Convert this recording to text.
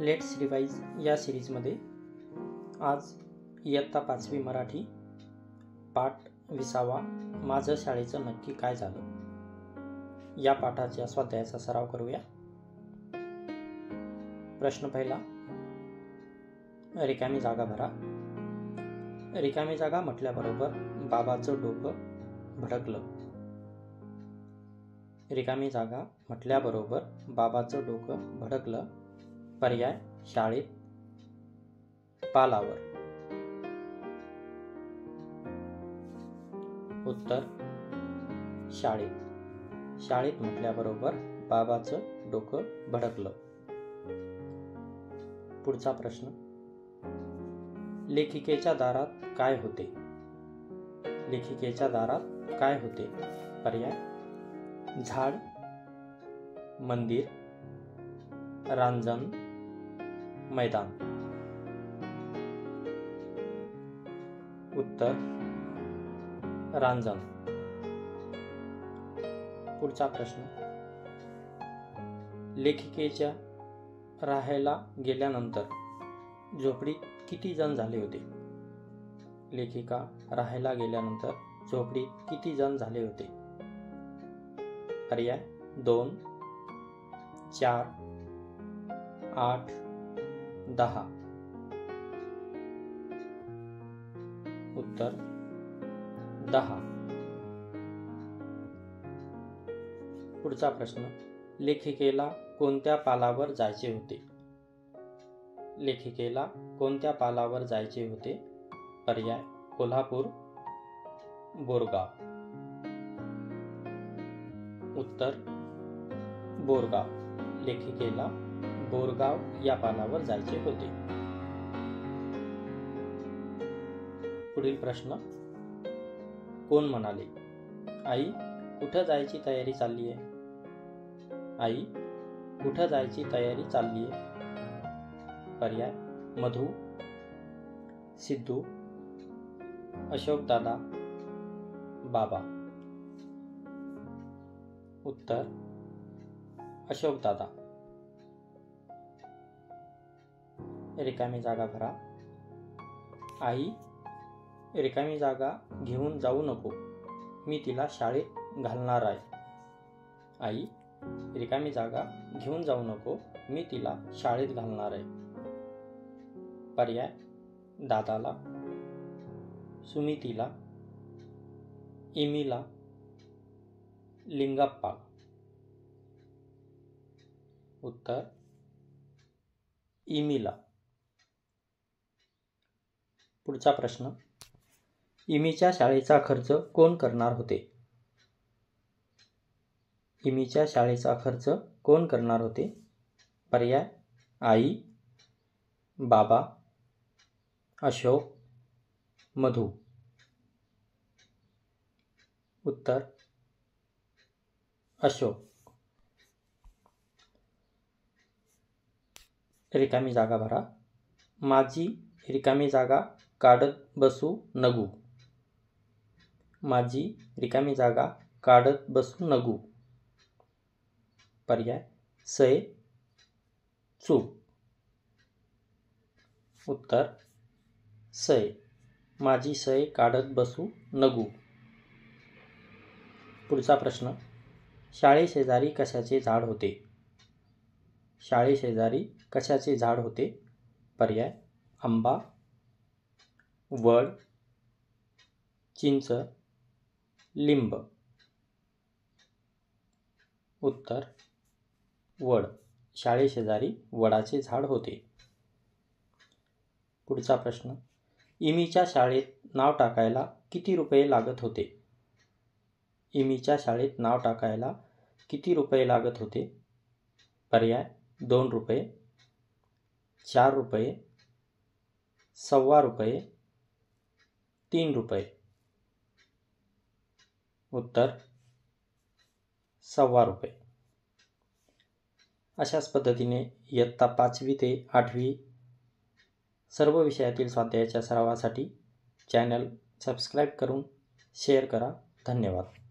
Let's revise या सिरीजमध्ये आज इयत्ता 5वी मराठी पाठ 20वा माझं शाळेचं नक्की काय झालं या पाठाच्या स्वाध्यायाचा सराव करूया। प्रश्न पहिला, रिकामी जागा भरा। रिकामी जागा म्हटल्याबरोबर बाबाचं डोकं भडकलं। रिकामी जागा म्हटल्याबरोबर बाबाचं डोकं भडकलं। पर्याय शाळेत, पालावर। उत्तर शाळेत। शाळेत म्हटल्याबरोबर बाबाचं डोकं भडकलं। पुढचा प्रश्न, लेखिकेच्या दारात काय होते? लेखिकेच्या दारात काय होते? पर्याय झाड, मंदिर, रांजण, मैदान। उत्तर रांजण। पुढचा प्रश्न, लेखिकेच्या राहायला गेल्यानंतर झोपडीत किती जण झाले होते? लेखिका राहायला गेल्यानंतर झोपडीत किती जण झाले होते? पर्याय 2, 4, 8, 10। उत्तर 10। पुढचा प्रश्न, लेखिकेला कोणत्या पालावर जायचे होते? लेखिकेला कोणत्या पालावर जायचे होते? पर्याय कोल्हापूर, बोरगाव। उत्तर बोरगाव। लेखिकेला बोरगाव या पालावर जायचे होते। पुढील प्रश्न, कोण म्हणाले? आई कुठं जायची तयारी चालली आहे? आई कुठं जायची तयारी चालली आहे? पर्याय मधू, सिद्धू, अशोक दादा, बाबा। उत्तर अशोक दादा। रिकामी जागा भरा। आई रिकामी जागा घेऊन जाऊ नको, मी तिला शाळेत घालणार आहे। आई रिकामी जागा घेऊन जाऊ नको, मी तिला शाळेत घालणार आहे। पर्याय दादाला, सुमितीला, इमीला, लिंगप्पा। उत्तर इमीला। पुढचा प्रश्न, इमीच्या शाळेचा खर्च कोण करणार होते? इमीच्या शाळेचा खर्च कोण करणार होते? पर्याय आई, बाबा, अशोक, मधू। उत्तर अशोक। रिकामी जागा भरा। माझी रिकामी जागा काढत बसू नगू। माझी रिकामी जागा काढत बसू नगू। पर्याय सय, चूक। उत्तर सय। माझी सय काढत बसू नगू। पुढचा प्रश्न, शाळेशेजारी कशाचे झाड होते? शाळेशेजारी कशाचे झाड होते? पर्याय आंबा, वड, चिंच, लिंब। उत्तर वड। शाळेशेजारी वडाचे झाड होते। पुढचा प्रश्न, इमीच्या शाळेत नाव टाकायला किती रुपये लागत होते? इमीच्या शाळेत नाव टाकायला किती रुपये लागत होते? पर्याय 2 रुपये, 4 रुपये, 1.25 रुपये, 3 रुपये। उत्तर 1.25 रुपये। अशाच पद्धतीने इयत्ता 5वी ते 8वी सर्व विषयातील स्वाध्यायाच्या सरावासाठी चॅनल सबस्क्राईब करून शेअर करा। धन्यवाद।